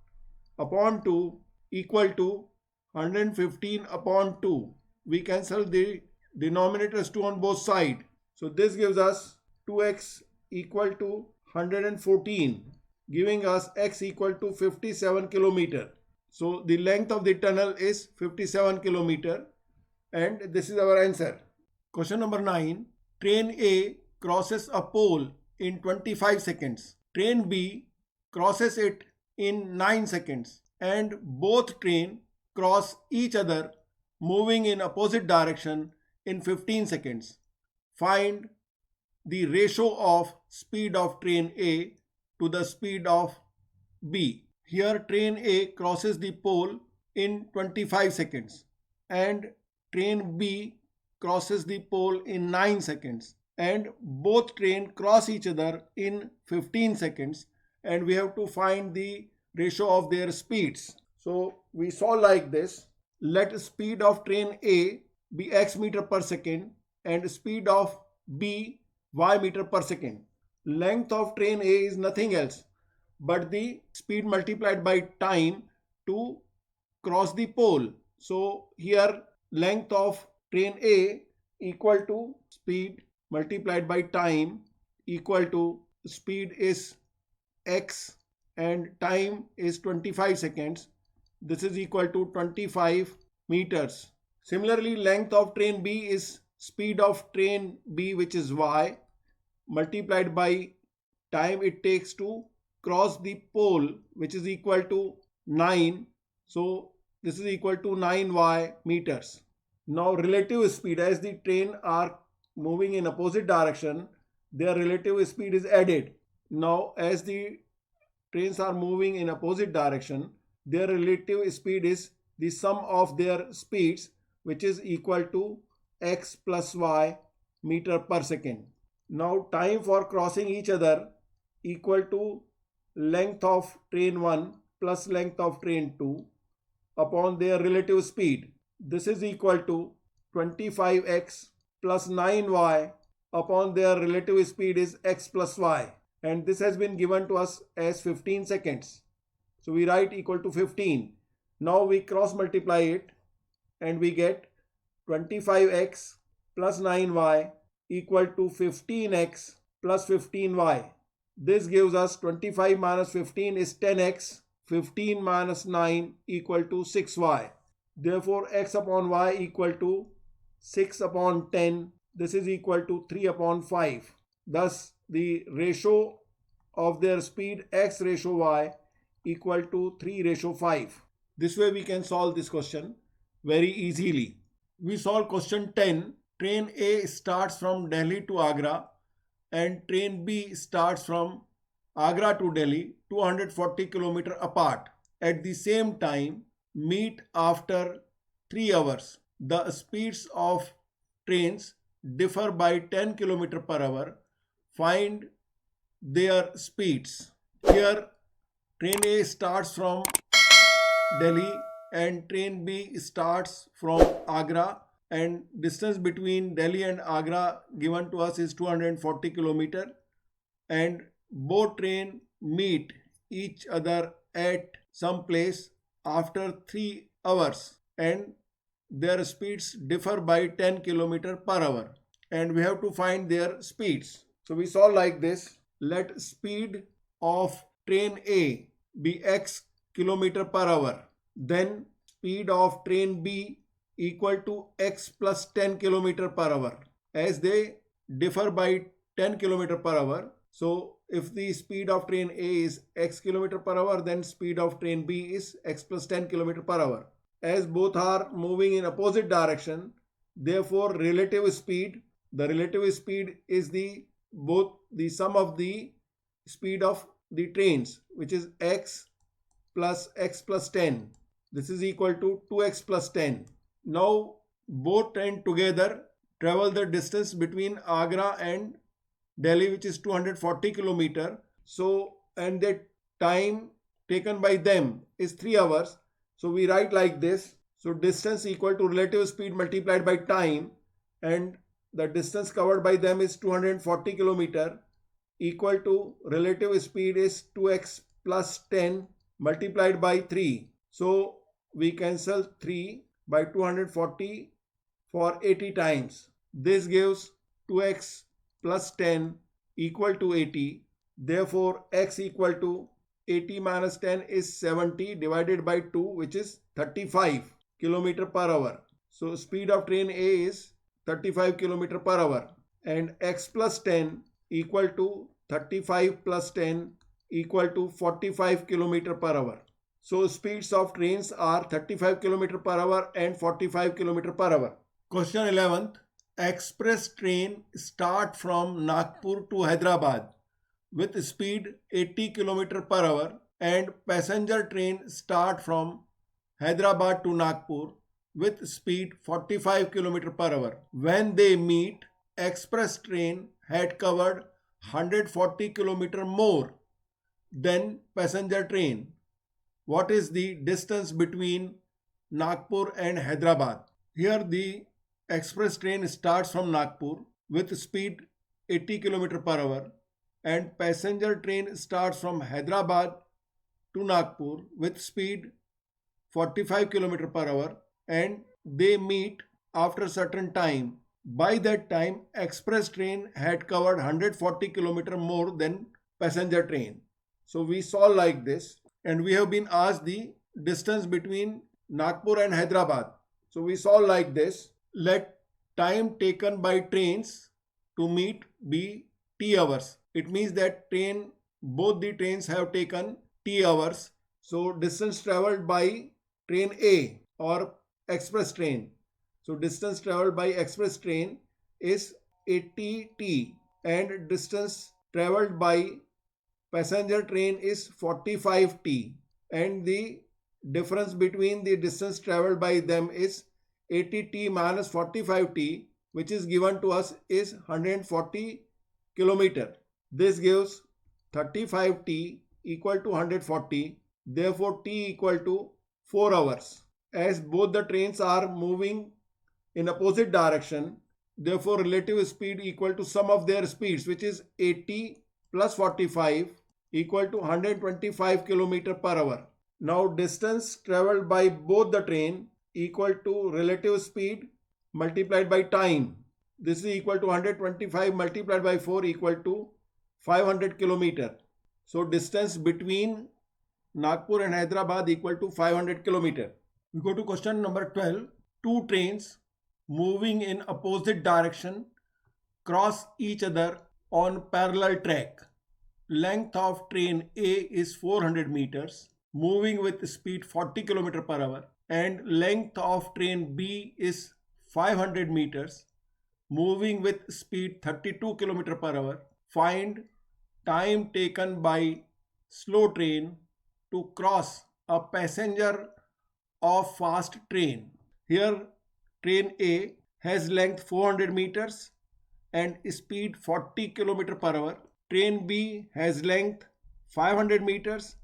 upon 2 equal to 115 upon 2. We cancel the denominators 2 on both sides. So this gives us 2x equal to 114, giving us x equal to 57 kilometer. So the length of the tunnel is 57 kilometer and this is our answer. Question number 9. Train A crosses a pole in 25 seconds. Train B crosses it in 9 seconds and both trains cross each other moving in opposite direction in 15 seconds. Find the ratio of speed of train A to the speed of B. Here train A crosses the pole in 25 seconds and train B crosses the pole in 9 seconds and both trains cross each other in 15 seconds, and we have to find the ratio of their speeds. So we solve like this. Let speed of train A be x meter per second and speed of B y meter per second. Length of train A is nothing else but the speed multiplied by time to cross the pole. So here length of train A equal to speed multiplied by time equal to speed is x and time is 25 seconds. This is equal to 25 meters. Similarly, length of train B is speed of train B, which is y, multiplied by time it takes to cross the pole, which is equal to 9. So this is equal to 9y meters. Now relative speed, as the train are moving in opposite direction, their relative speed is added. Now as the trains are moving in opposite direction, their relative speed is the sum of their speeds, which is equal to x plus y meter per second. Now time for crossing each other equal to length of train 1 plus length of train 2 upon their relative speed. This is equal to 25x plus 9y upon their relative speed is x plus y, and this has been given to us as 15 seconds. So we write equal to 15. Now we cross multiply it and we get 25x plus 9y equal to 15x plus 15y. This gives us 25 minus 15 is 10x. 15 minus 9 equal to 6y. Therefore, x upon y equal to 6 upon 10. This is equal to 3 upon 5. Thus, the ratio of their speed x ratio y equal to 3 ratio 5. This way we can solve this question very easily. We solve question 10. Train A starts from Delhi to Agra and train B starts from Agra to Delhi 240 km apart. At the same time, meet after 3 hours. The speeds of trains differ by 10 km per hour. Find their speeds. Here, train A starts from Delhi and train B starts from Agra, and distance between Delhi and Agra given to us is 240 km, and both train meet each other at some place after 3 hours and their speeds differ by 10 km per hour, and we have to find their speeds. So we solve like this. Let speed of train A be x km per hour. Then speed of train B equal to x plus 10 km per hour, as they differ by 10 km per hour. So if the speed of train A is x km per hour, then speed of train B is x plus 10 km per hour. As both are moving in opposite direction, therefore the relative speed is the sum of the speed of the trains, which is x plus 10. This is equal to 2x plus 10. Now both trains together travel the distance between Agra and Delhi, which is 240 km. So, and the time taken by them is 3 hours. So we write like this. So distance equal to relative speed multiplied by time, and the distance covered by them is 240 km, equal to relative speed is 2x plus 10 multiplied by 3. So we cancel 3 by 240 for 80 times. This gives 2x plus 10 equal to 80. Therefore, x equal to 80 minus 10 is 70 divided by 2, which is 35 km per hour. So speed of train A is 35 km per hour, and x plus 10 equal to 35 plus 10 equal to 45 km per hour. So speeds of trains are 35 km per hour and 45 km per hour. Question 11th. Express train start from Nagpur to Hyderabad with speed 80 km per hour, and passenger train start from Hyderabad to Nagpur with speed 45 km per hour. When they meet, express train had covered 140 km more than passenger train. What is the distance between Nagpur and Hyderabad? Here the express train starts from Nagpur with speed 80 km per hour, and passenger train starts from Hyderabad to Nagpur with speed 45 km per hour, and they meet after certain time. By that time, express train had covered 140 km more than passenger train. So we solve like this, and we have been asked the distance between Nagpur and Hyderabad. So we solve like this. Let time taken by trains to meet be t hours. It means that both the trains have taken t hours. So distance traveled by train A or express train. So distance traveled by express train is 80 t, and distance traveled by passenger train is 45 t, and the difference between the distance traveled by them is 80 t minus 45 t, which is given to us is 140 km. This gives 35 t equal to 140. Therefore, t equal to 4 hours. As both the trains are moving in opposite direction, therefore relative speed equal to sum of their speeds, which is 80 plus 45 equal to 125 km per hour. Now distance traveled by both the train equal to relative speed multiplied by time. This is equal to 125 multiplied by 4 equal to 500 km. So distance between Nagpur and Hyderabad equal to 500 km. We go to question number 12. Two trains moving in opposite direction cross each other on parallel track. Length of train A is 400 meters, moving with speed 40 km per hour, and length of train B is 500 meters, moving with speed 32 km per hour. Find time taken by slow train to cross a passenger of fast train. Here train A has length 400 meters and speed 40 km per hour. Train B has length 500 meters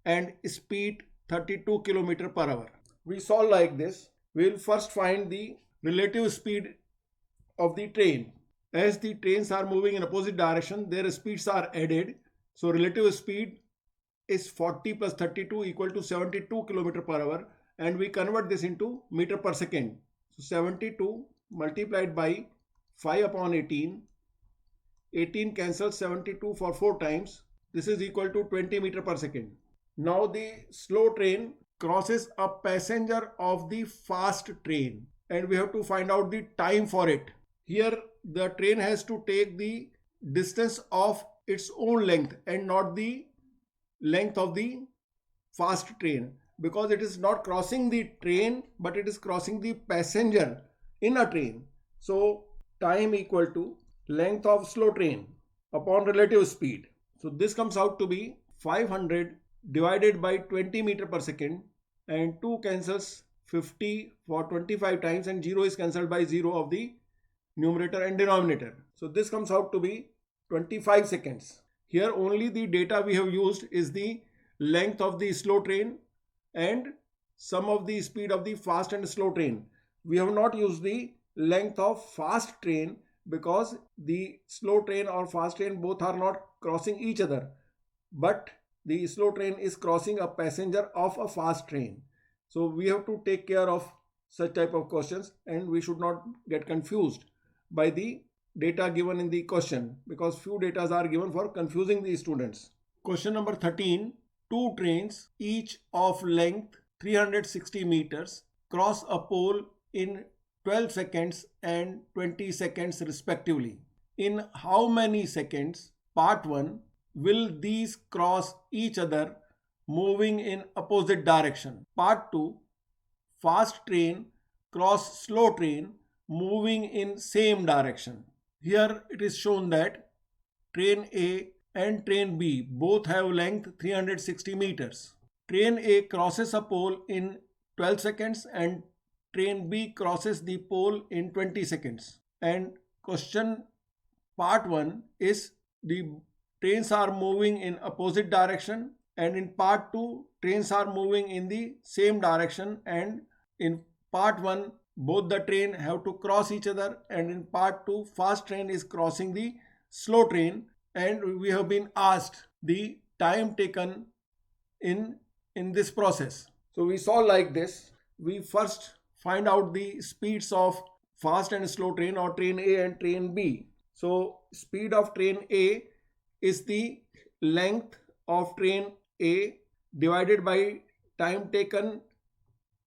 and speed 32 km per hour. We solve like this. We will first find the relative speed of the train. As the trains are moving in opposite direction, their speeds are added. So relative speed is 40 plus 32 equal to 72 km per hour, and we convert this into meter per second. So 72 multiplied by 5 upon 18. 18 cancels 72 for 4 times. This is equal to 20 meter per second. Now the slow train crosses a passenger of the fast train, and we have to find out the time for it. Here the train has to take the distance of its own length and not the length of the fast train, because it is not crossing the train but it is crossing the passenger in a train. So time equal to length of slow train upon relative speed. So this comes out to be 500 divided by 20 meter per second, and 2 cancels 50 for 25 times, and 0 is cancelled by 0 of the numerator and denominator. So this comes out to be 25 seconds. Here only the data we have used is the length of the slow train and sum of the speed of the fast and slow train. We have not used the length of fast train because the slow train or fast train both are not crossing each other, but the slow train is crossing a passenger of a fast train. So we have to take care of such type of questions, and we should not get confused by the data given in the question, because few data are given for confusing the students. Question number 13. Two trains, each of length 360 meters, cross a pole in 12 seconds and 20 seconds respectively. In how many seconds, part 1, will these cross each other moving in opposite direction? Part 2, fast train cross slow train moving in same direction. Here it is shown that train A and train B both have length 360 meters. Train A crosses a pole in 12 seconds and train B crosses the pole in 20 seconds. And question part 1 is the trains are moving in opposite direction, and in part 2 trains are moving in the same direction, and in part 1 both the train have to cross each other, and in part 2 fast train is crossing the slow train, and we have been asked the time taken in this process. So we saw like this. We first find out the speeds of fast and slow train, or train A and train B. So speed of train A is the length of train A divided by time taken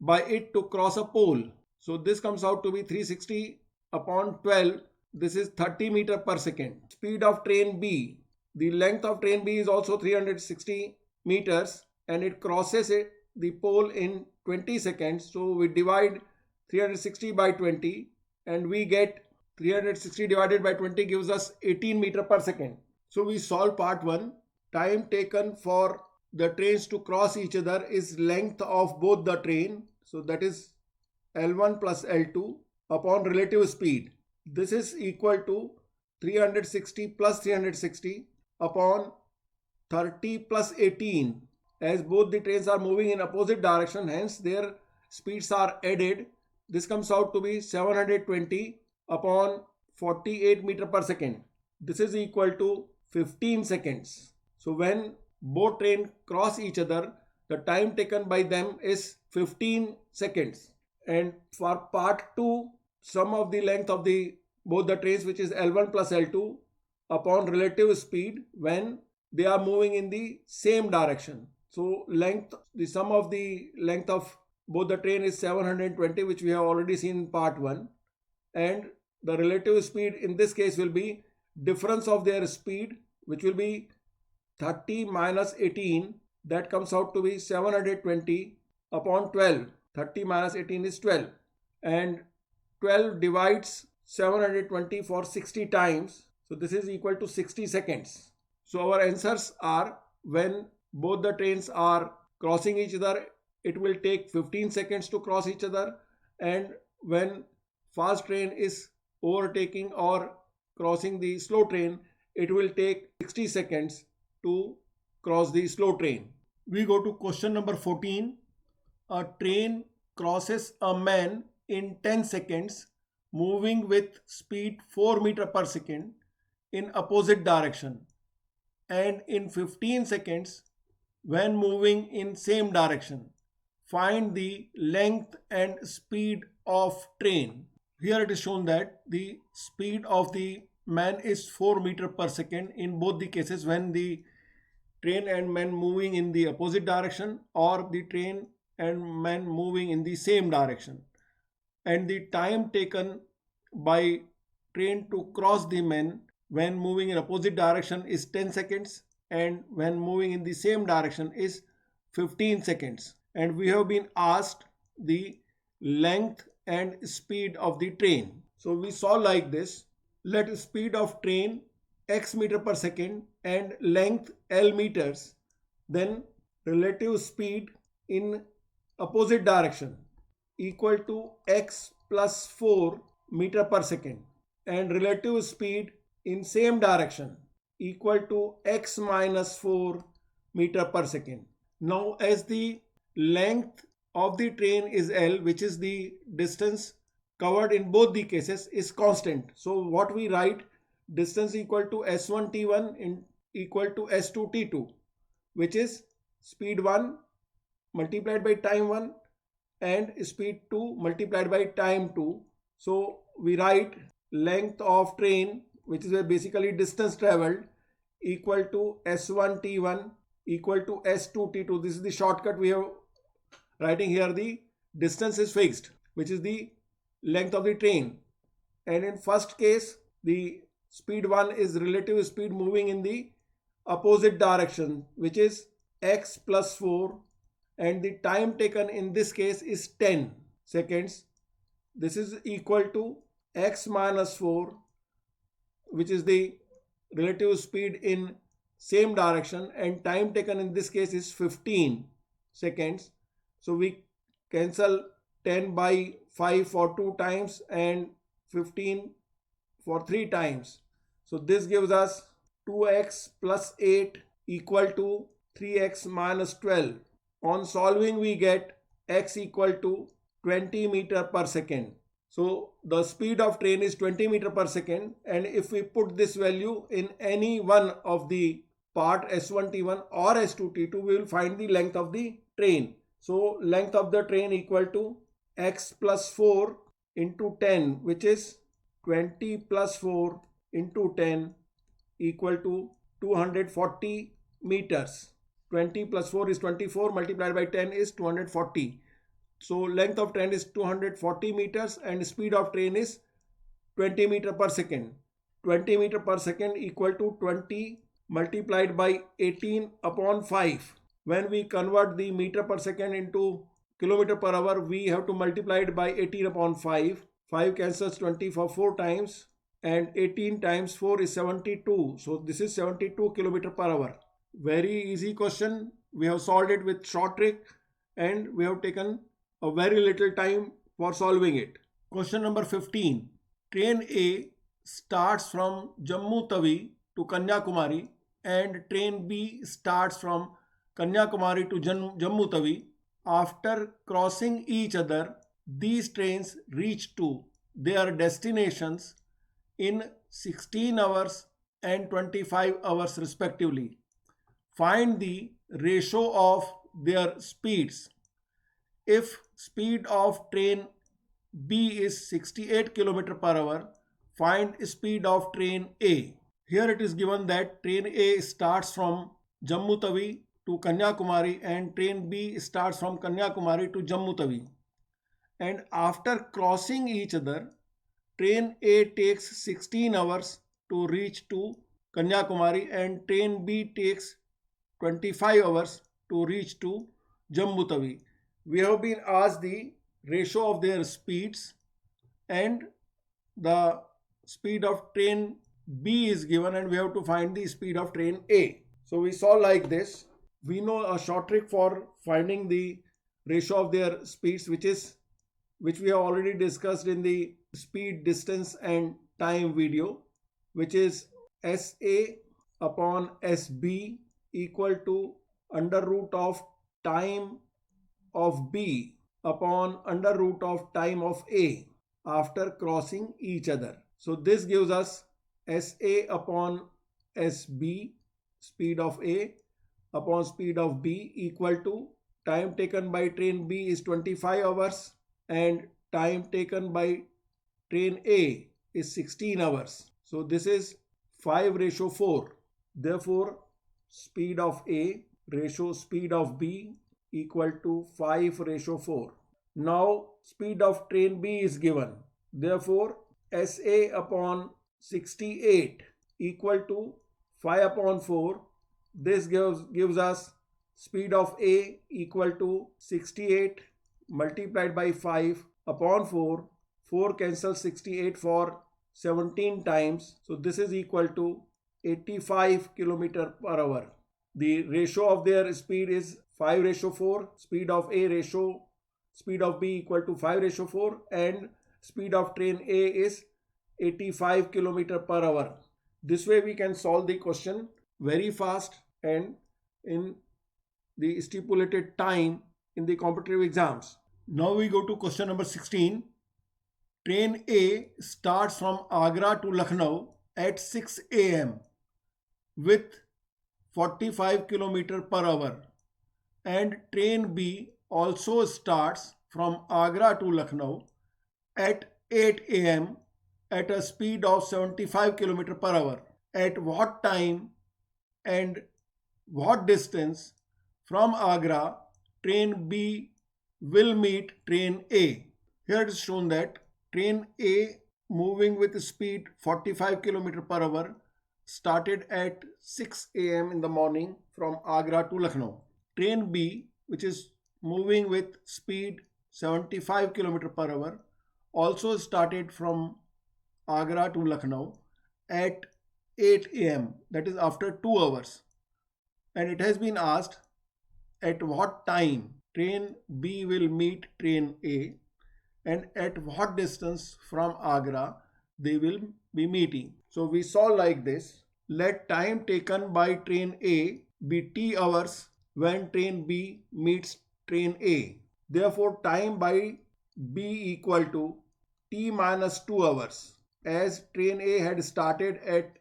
by it to cross a pole. So this comes out to be 360 upon 12. This is 30 meter per second. Speed of train B. The length of train B is also 360 meters, and it crosses the pole in 20 seconds. So we divide 360 by 20 and we get 360 divided by 20 gives us 18 meter per second. So we solve part 1. Time taken for the trains to cross each other is length of both the train. So that is L1 plus L2 upon relative speed. This is equal to 360 plus 360 upon 30 plus 18. As both the trains are moving in opposite direction, hence their speeds are added. This comes out to be 720 upon 48 meter per second. This is equal to 15 seconds. So when both trains cross each other, the time taken by them is 15 seconds. And for part 2, sum of the length of both the trains, which is L1 plus L2 upon relative speed when they are moving in the same direction. So the sum of the length of both the train is 720, which we have already seen in part 1, and the relative speed in this case will be difference of their speed, which will be 30 minus 18, that comes out to be 720 upon 12. 30 minus 18 is 12, and 12 divides 720 for 60 times, so this is equal to 60 seconds. So our answers are, when both the trains are crossing each other, it will take 15 seconds to cross each other, and when fast train is overtaking or crossing the slow train, it will take 60 seconds to cross the slow train. We go to question number 14. A train crosses a man in 10 seconds moving with speed 4 meter per second in opposite direction, and in 15 seconds when moving in same direction. Find the length and speed of train. Here it is shown that the speed of the man is 4 meter per second in both the cases, when the train and man moving in the opposite direction, or the train and man moving in the same direction. And the time taken by train to cross the man when moving in opposite direction is 10 seconds, and when moving in the same direction is 15 seconds. And we have been asked the length and speed of the train. So we solve like this. Let speed of train x meter per second and length L meters, then relative speed in opposite direction equal to x plus 4 meter per second, and relative speed in same direction equal to x minus 4 meter per second. Now as the length of the train is L, which is the distance covered in both the cases, is constant. So what we write, distance equal to S1 T1 in equal to S2 T2, which is speed 1 multiplied by time 1 and speed 2 multiplied by time 2. So we write length of train, which is basically distance traveled, equal to S1 T1 equal to S2 T2. This is the shortcut we have writing here. The distance is fixed, which is the length of the train, and in first case the speed 1 is relative speed moving in the opposite direction, which is x plus 4, and the time taken in this case is 10 seconds. This is equal to x minus 4, which is the relative speed in same direction, and time taken in this case is 15 seconds. So we cancel 10 by 5 for 2 times and 15 for 3 times. So this gives us 2x plus 8 equal to 3x minus 12. On solving we get x equal to 20 meter per second. So the speed of train is 20 meter per second, and if we put this value in any one of the part S1 T1 or S2 T2, we will find the length of the train. So length of the train equal to x plus 4 into 10, which is 20 plus 4 into 10 equal to 240 meters. 20 plus 4 is 24, multiplied by 10 is 240. So length of train is 240 meters and speed of train is 20 meter per second. 20 meter per second equal to 20 multiplied by 18 upon 5. When we convert the meter per second into kilometer per hour, we have to multiply it by 18 upon 5. 5 cancels 20 for 4 times, and 18 times 4 is 72. So this is 72 kilometer per hour. Very easy question. We have solved it with short trick, and we have taken a very little time for solving it. Question number 15. Train A starts from Jammu Tawi to Kanyakumari, and train B starts from Kanyakumari to Jammu Tawi. After crossing each other, these trains reach to their destinations in 16 hours and 25 hours respectively. Find the ratio of their speeds. If speed of train B is 68 km per hour, find speed of train A. Here it is given that train A starts from Jammu Tawi to Kanyakumari and train B starts from Kanyakumari to Jammu Tawi. And after crossing each other, train A takes 16 hours to reach to Kanyakumari and train B takes 25 hours to reach to Jammu Tawi. We have been asked the ratio of their speeds, and the speed of train B is given, and we have to find the speed of train A. So we saw like this. We know a short trick for finding the ratio of their speeds, which we have already discussed in the speed, distance and time video, which is SA upon SB equal to under root of time of B upon under root of time of A after crossing each other. So this gives us SA upon SB, speed of A, upon speed of B equal to time taken by train B is 25 hours and time taken by train A is 16 hours. So this is 5:4. Therefore, speed of A ratio speed of B equal to 5:4. Now speed of train B is given. Therefore, SA upon 68 equal to 5/4. This gives us speed of A equal to 68 multiplied by 5 upon 4. 4 cancels 68 for 17 times. So this is equal to 85 km per hour. The ratio of their speed is 5:4. Speed of A ratio speed of B equal to 5:4 and speed of train A is 85 km per hour. This way we can solve the question very fast and in the stipulated time in the competitive exams. Now we go to question number 16. Train A starts from Agra to Lucknow at 6 a.m. with 45 km per hour, and train B also starts from Agra to Lucknow at 8 a.m. at a speed of 75 km per hour. At what time and what distance from Agra train B will meet train A? Here it is shown that train A moving with speed 45 km per hour started at 6 a.m. in the morning from Agra to Lucknow. Train B, which is moving with speed 75 km per hour, also started from Agra to Lucknow at 8 a.m. that is after 2 hours. And it has been asked at what time train B will meet train A and at what distance from Agra they will be meeting. So we saw like this. Let time taken by train A be T hours when train B meets train A. Therefore, time by B equal to T minus 2 hours. As train A had started at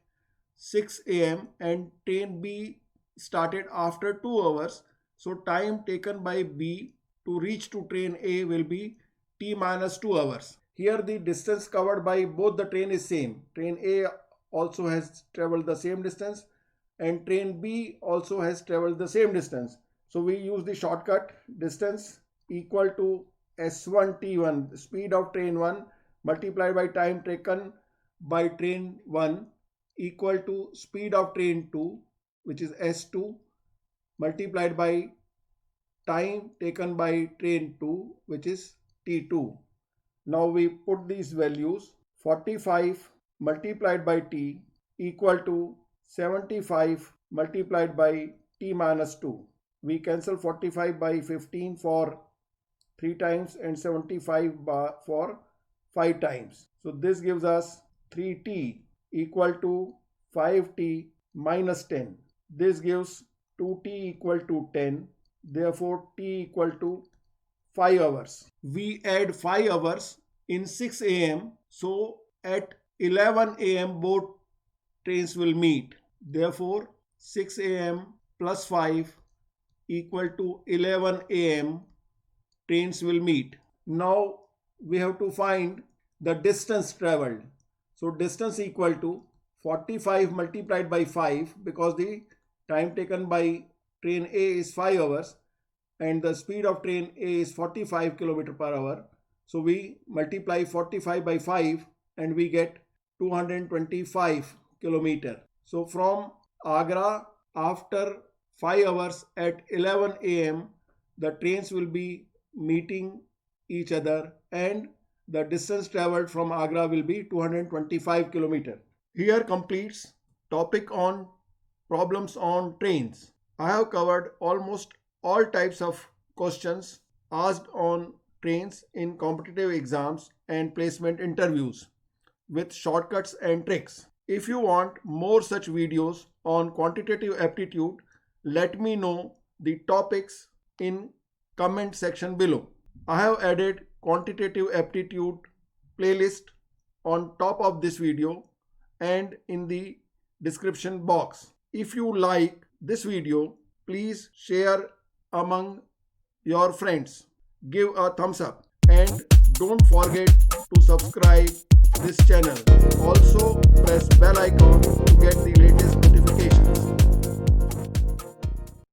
6 a.m. and train B started after 2 hours. So time taken by B to reach to train A will be T minus 2 hours. Here the distance covered by both the train is same. Train A also has traveled the same distance and train B also has traveled the same distance. So we use the shortcut distance equal to S1 T1, speed of train 1 multiplied by time taken by train 1 equal to speed of train 2, which is S2 multiplied by time taken by train 2, which is T2. Now we put these values. 45 multiplied by T equal to 75 multiplied by T minus 2. We cancel 45 by 15 for 3 times and 75 for 5 times. So this gives us 3T equal to 5T minus 10. This gives 2T equal to 10. Therefore, T equal to 5 hours. We add 5 hours in 6 a.m. So at 11 a.m. both trains will meet. Therefore, 6 a.m. plus 5 equal to 11 a.m. trains will meet. Now we have to find the distance traveled. So distance equal to 45 multiplied by 5 because the time taken by train A is 5 hours and the speed of train A is 45 km per hour. So we multiply 45 by 5 and we get 225 km. So from Agra, after 5 hours at 11 am, the trains will be meeting each other and the distance traveled from Agra will be 225 km. Here completes topic on problems on trains. I have covered almost all types of questions asked on trains in competitive exams and placement interviews with shortcuts and tricks. If you want more such videos on quantitative aptitude, let me know the topics in comment section below. I have added quantitative aptitude playlist on top of this video and in the description box. If you like this video, please share among your friends. Give a thumbs up and don't forget to subscribe this channel. Also press bell icon to get the latest notifications.